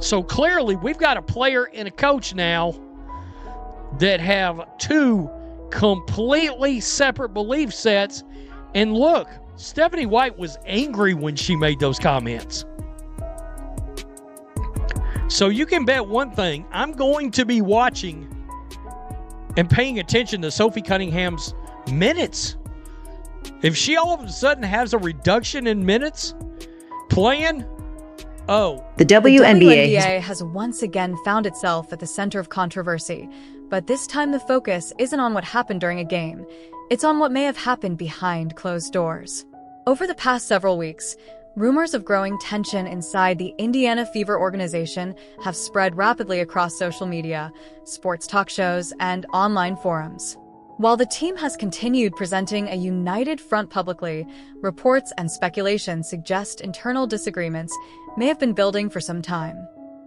So clearly, we've got a player and a coach now that have two completely separate belief sets. And look, Stephanie White was angry when she made those comments. So you can bet one thing, I'm going to be watching and paying attention to Sophie Cunningham's minutes. If she all of a sudden has a reduction in minutes playing, The WNBA has once again found itself at the center of controversy, but this time the focus isn't on what happened during a game. It's on what may have happened behind closed doors. Over the past several weeks, rumors of growing tension inside the Indiana Fever organization have spread rapidly across social media, sports talk shows, and online forums. While the team has continued presenting a united front publicly, reports and speculation suggest internal disagreements may have been building for some time.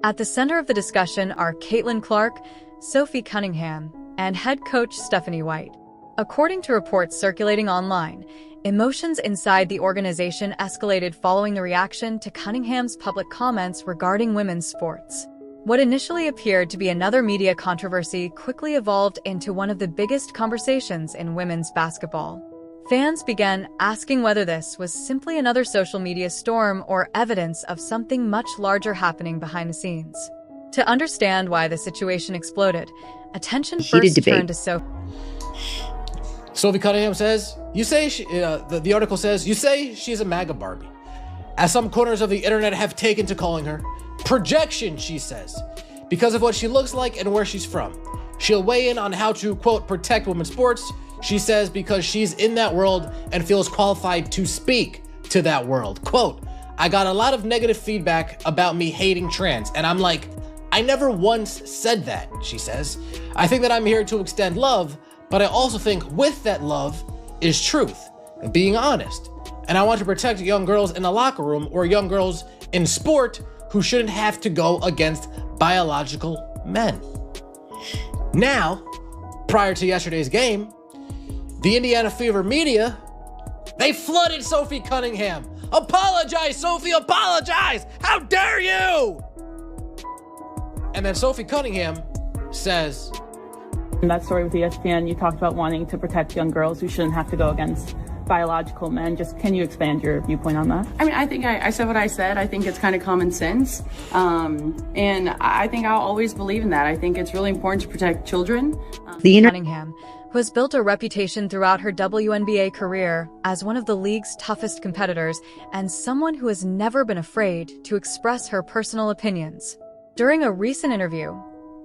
At the center of the discussion are Caitlin Clark, Sophie Cunningham, and head coach Stephanie White. According to reports circulating online, emotions inside the organization escalated following the reaction to Cunningham's public comments regarding women's sports. What initially appeared to be another media controversy quickly evolved into one of the biggest conversations in women's basketball. Fans began asking whether this was simply another social media storm or evidence of something much larger happening behind the scenes. To understand why the situation exploded, attention first turned to Sophie Cunningham says, the article says, you say she's a MAGA Barbie. As some corners of the internet have taken to calling her, projection, she says, because of what she looks like and where she's from. She'll weigh in on how to, quote, protect women's sports, she says, because she's in that world and feels qualified to speak to that world. Quote, I got a lot of negative feedback about me hating trans, and I'm like, I never once said that, she says. I think that I'm here to extend love, but I also think with that love is truth and being honest. And I want to protect young girls in the locker room or young girls in sport who shouldn't have to go against biological men. Now, prior to yesterday's game, the Indiana Fever media, they flooded Sophie Cunningham. Apologize, Sophie, apologize! How dare you! And then Sophie Cunningham says, in that story with ESPN, you talked about wanting to protect young girls who shouldn't have to go against biological men. Just can you expand your viewpoint on that? I mean, I think I said what I said. I think it's kind of common sense. And I think I'll always believe in that. I think it's really important to protect children. Cunningham, who has built a reputation throughout her WNBA career as one of the league's toughest competitors and someone who has never been afraid to express her personal opinions. During a recent interview,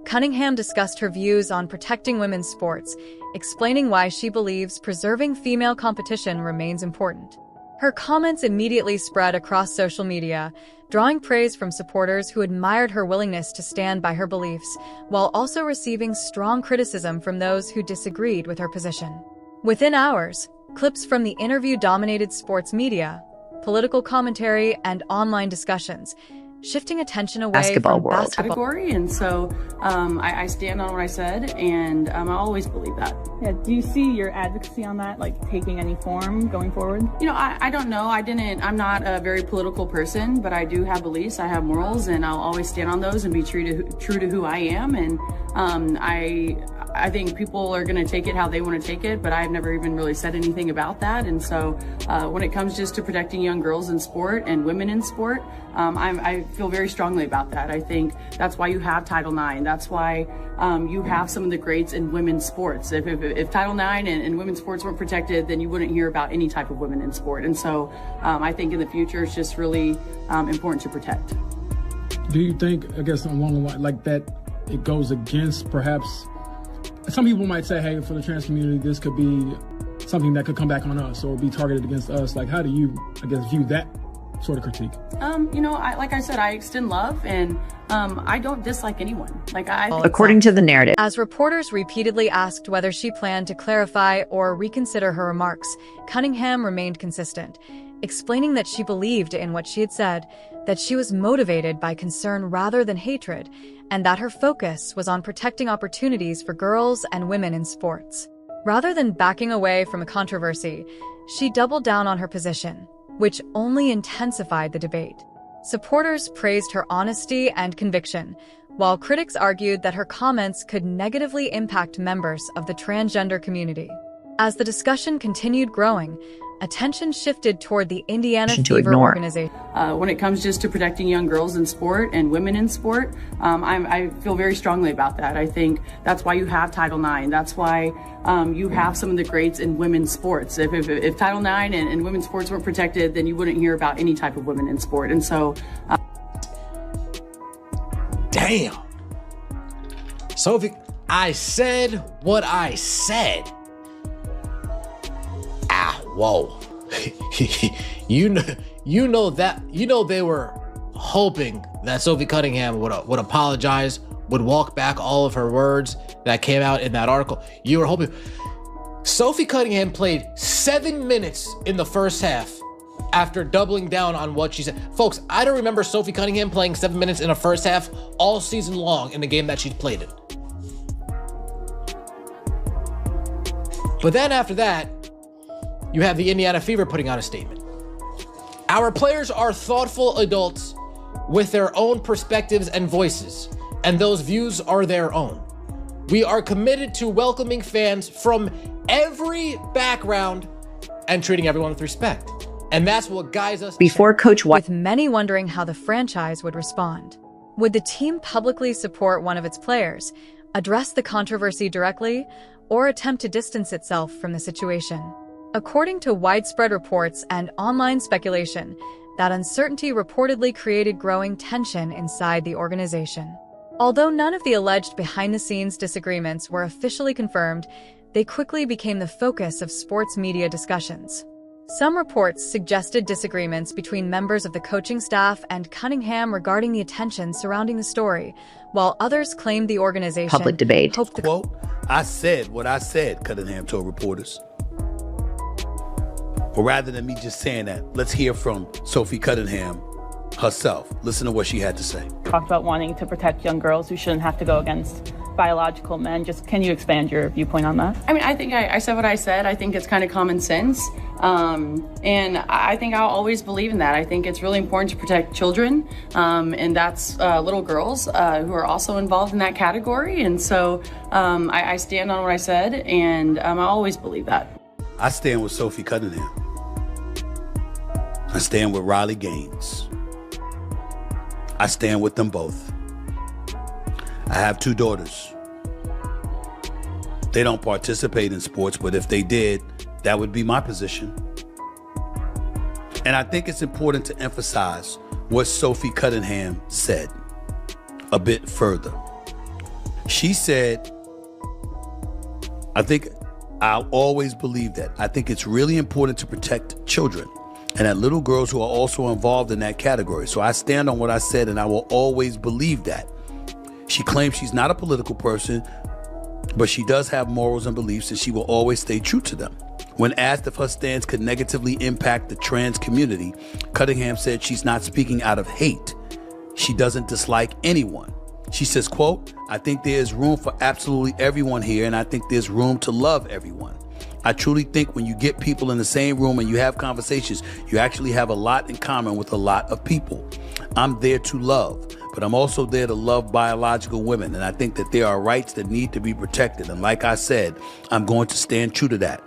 Cunningham discussed her views on protecting women's sports, explaining why she believes preserving female competition remains important. Her comments immediately spread across social media, drawing praise from supporters who admired her willingness to stand by her beliefs, while also receiving strong criticism from those who disagreed with her position. Within hours, clips from the interview dominated sports media, political commentary, and online discussions, shifting attention away from basketball category. And so I stand on what I said, and I always believe that. Yeah. Do you see your advocacy on that, like, taking any form going forward? You know, I don't know. I'm not a very political person, but I do have beliefs. I have morals, and I'll always stand on those and be true to who I am. And I think people are going to take it how they want to take it, but I've never even really said anything about that. And so when it comes just to protecting young girls in sport and women in sport, I feel very strongly about that. I think that's why you have Title IX. That's why you have some of the greats in women's sports. If Title IX and women's sports weren't protected, then you wouldn't hear about any type of women in sport. And so I think in the future, it's just really important to protect. Do you think, I guess, along the line like that, it goes against perhaps, some people might say, hey, for the trans community, this could be something that could come back on us or be targeted against us. Like, how do you, I guess, view that sort of critique? You know, like I said, I extend love, and I don't dislike anyone. According to the narrative. As reporters repeatedly asked whether she planned to clarify or reconsider her remarks, Cunningham remained consistent, explaining that she believed in what she had said, that she was motivated by concern rather than hatred, and that her focus was on protecting opportunities for girls and women in sports. Rather than backing away from a controversy, she doubled down on her position, which only intensified the debate. Supporters praised her honesty and conviction, while critics argued that her comments could negatively impact members of the transgender community. As the discussion continued growing, attention shifted toward the Indiana Fever organization. When it comes just to protecting young girls in sport and women in sport, I feel very strongly about that. I think that's why you have Title IX. That's why you have some of the greats in women's sports. If Title IX and women's sports weren't protected, then you wouldn't hear about any type of women in sport. And so... Damn. Sophie, I said what I said. Whoa. you know they were hoping that Sophie Cunningham would apologize, would walk back all of her words that came out in that article. You were hoping. Sophie Cunningham played 7 minutes in the first half after doubling down on what she said. Folks, I don't remember Sophie Cunningham playing 7 minutes in a first half all season long in the game that she's played in. But then after that, you have the Indiana Fever putting out a statement. Our players are thoughtful adults with their own perspectives and voices, and those views are their own. We are committed to welcoming fans from every background and treating everyone with respect. And that's what guides us. Before Coach White, with many wondering how the franchise would respond. Would the team publicly support one of its players, address the controversy directly, or attempt to distance itself from the situation? According to widespread reports and online speculation, that uncertainty reportedly created growing tension inside the organization. Although none of the alleged behind-the-scenes disagreements were officially confirmed, they quickly became the focus of sports media discussions. Some reports suggested disagreements between members of the coaching staff and Cunningham regarding the attention surrounding the story, while others claimed the organization public debate. Quote, I said what I said, Cunningham told reporters. But rather than me just saying that, let's hear from Sophie Cunningham herself. Listen to what she had to say. Talked about wanting to protect young girls who shouldn't have to go against biological men. Just can you expand your viewpoint on that? I mean, I think I said what I said. I think it's kind of common sense. And I think I'll always believe in that. I think it's really important to protect children. And that's little girls who are also involved in that category. And so I stand on what I said, and I always believe that. I stand with Sophie Cunningham. I stand with Riley Gaines. I stand with them both. I have 2 daughters. They don't participate in sports, but if they did, that would be my position. And I think it's important to emphasize what Sophie Cunningham said a bit further. She said, I think I'll always believe that. I think it's really important to protect children and that little girls who are also involved in that category. So I stand on what I said, and I will always believe that. She claims she's not a political person, but she does have morals and beliefs, and she will always stay true to them. When asked if her stance could negatively impact the trans community, Cunningham said she's not speaking out of hate. She doesn't dislike anyone. She says, quote, I think there is room for absolutely everyone here, and I think there's room to love everyone. I truly think when you get people in the same room and you have conversations, you actually have a lot in common with a lot of people. I'm there to love, but I'm also there to love biological women, and I think that there are rights that need to be protected. And like I said, I'm going to stand true to that.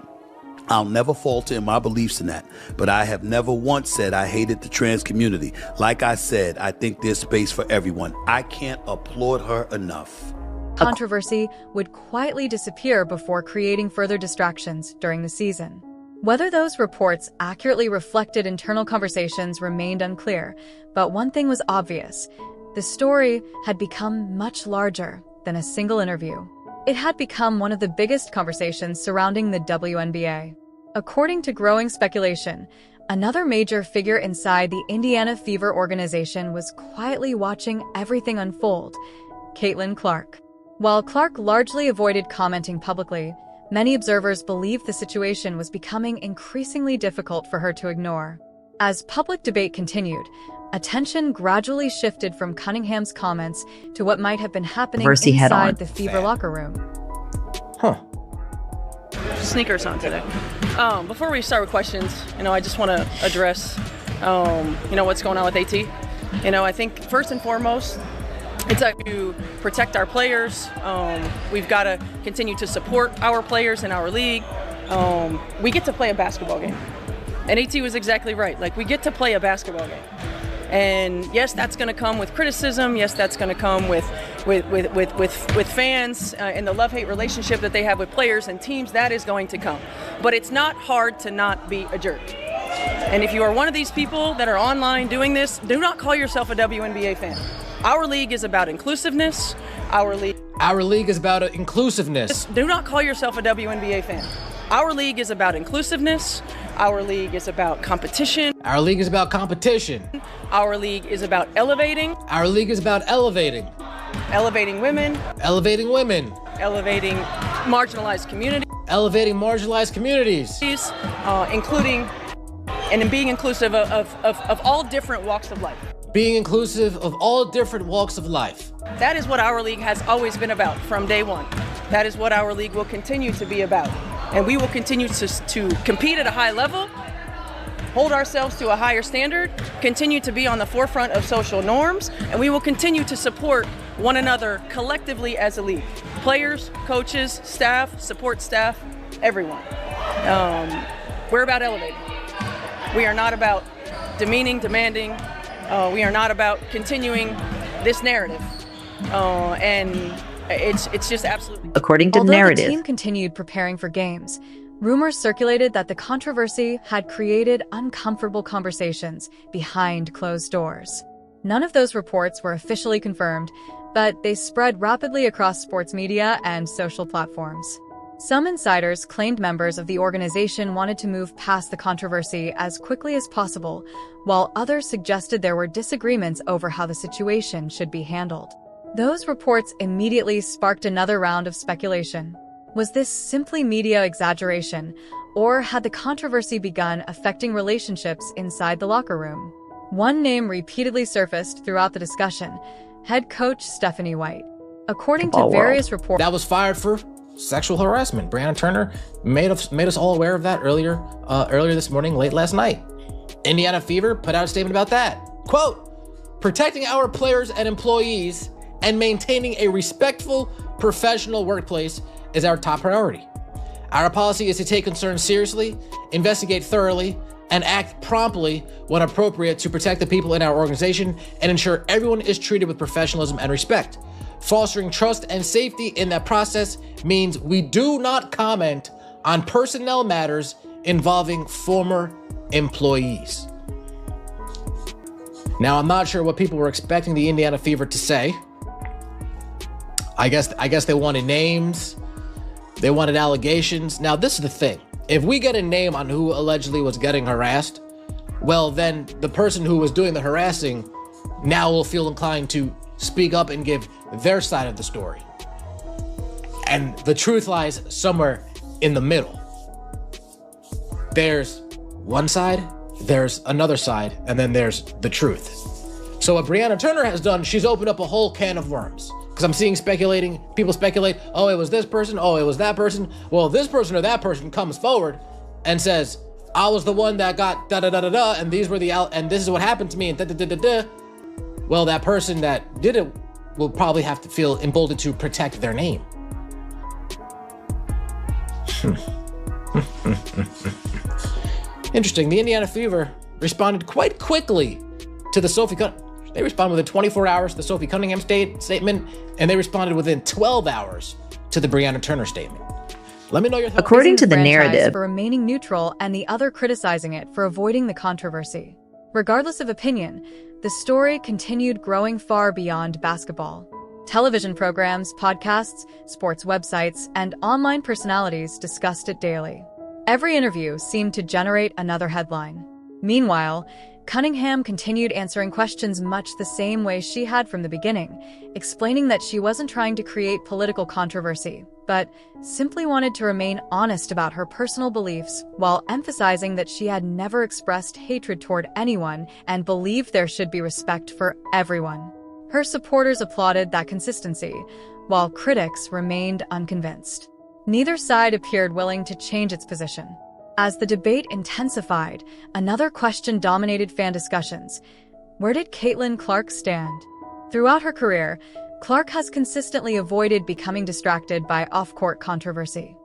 I'll never falter in my beliefs in that, but I have never once said I hated the trans community. Like I said, I think there's space for everyone. I can't applaud her enough. Controversy would quietly disappear before creating further distractions during the season. Whether those reports accurately reflected internal conversations remained unclear, but one thing was obvious. The story had become much larger than a single interview. It had become one of the biggest conversations surrounding the WNBA. According to growing speculation, another major figure inside the Indiana Fever organization was quietly watching everything unfold, Caitlin Clark. While Clark largely avoided commenting publicly, many observers believed the situation was becoming increasingly difficult for her to ignore. As public debate continued, attention gradually shifted from Cunningham's comments to what might have been happening inside the Fever locker room. Sneakers on today. Before we start with questions, I just want to address, what's going on with AT. I think first and foremost, it's to protect our players. We've got to continue to support our players in our league. We get to play a basketball game. And AT was exactly right. Like, we get to play a basketball game. And yes, that's going to come with criticism. Yes, that's going to come with fans and the love-hate relationship that they have with players and teams. That is going to come. But it's not hard to not be a jerk. And if you are one of these people that are online doing this, do not call yourself a WNBA fan. Our league is about inclusiveness. Our league is about inclusiveness. Do not call yourself a WNBA fan. Our league is about inclusiveness. Our league is about competition. Our league is about competition. Our league is about elevating. Our league is about elevating. Elevating women. Elevating women. Elevating marginalized communities. Elevating marginalized communities. Including and being inclusive of all different walks of life. Being inclusive of all different walks of life. That is what our league has always been about from day one. That is what our league will continue to be about. And we will continue to compete at a high level, hold ourselves to a higher standard, continue to be on the forefront of social norms, and we will continue to support one another collectively as a league. Players, coaches, staff, support staff, everyone. We're about elevating. We are not about demeaning, demanding. We are not about continuing this narrative. And it's just absolutely... According to Although narrative. the team continued preparing for games, rumors circulated that the controversy had created uncomfortable conversations behind closed doors. None of those reports were officially confirmed, but they spread rapidly across sports media and social platforms. Some insiders claimed members of the organization wanted to move past the controversy as quickly as possible, while others suggested there were disagreements over how the situation should be handled. Those reports immediately sparked another round of speculation. Was this simply media exaggeration, or had the controversy begun affecting relationships inside the locker room? One name repeatedly surfaced throughout the discussion: head coach Stephanie White. According to various reports, that was fired for sexual harassment. Brianna Turner made us all aware of that earlier this morning, late last night. Indiana Fever put out a statement about that. Quote, protecting our players and employees and maintaining a respectful, professional workplace is our top priority. Our policy is to take concerns seriously, investigate thoroughly, and act promptly when appropriate to protect the people in our organization and ensure everyone is treated with professionalism and respect. Fostering trust and safety in that process means we do not comment on personnel matters involving former employees. Now, I'm not sure what people were expecting the Indiana Fever to say. I guess they wanted names. They wanted allegations. Now, this is the thing. If we get a name on who allegedly was getting harassed, well, then the person who was doing the harassing now will feel inclined to speak up and give their side of the story. And the truth lies somewhere in the middle. There's one side, there's another side, and then there's the truth. So what Brianna Turner has done, she's opened up a whole can of worms. Because I'm seeing people speculate, oh, it was this person, oh, it was that person. Well, this person or that person comes forward and says, I was the one that got da-da-da-da-da, and and this is what happened to me, and da-da-da-da-da. Well, that person that did it will probably have to feel emboldened to protect their name. Interesting. The Indiana Fever responded quite quickly to the Sophie Cunningham. They responded within 24 hours to the Sophie Cunningham statement, and they responded within 12 hours to the Brianna Turner statement. Let me know your thoughts. According to the narrative, for remaining neutral and the other criticizing it for avoiding the controversy. Regardless of opinion, the story continued growing far beyond basketball. Television programs, podcasts, sports websites, and online personalities discussed it daily. Every interview seemed to generate another headline. Meanwhile, Cunningham continued answering questions much the same way she had from the beginning, explaining that she wasn't trying to create political controversy, but simply wanted to remain honest about her personal beliefs, while emphasizing that she had never expressed hatred toward anyone and believed there should be respect for everyone. Her supporters applauded that consistency, while critics remained unconvinced. Neither side appeared willing to change its position. As the debate intensified, another question dominated fan discussions. Where did Caitlin Clark stand? Throughout her career, Clark has consistently avoided becoming distracted by off-court controversy.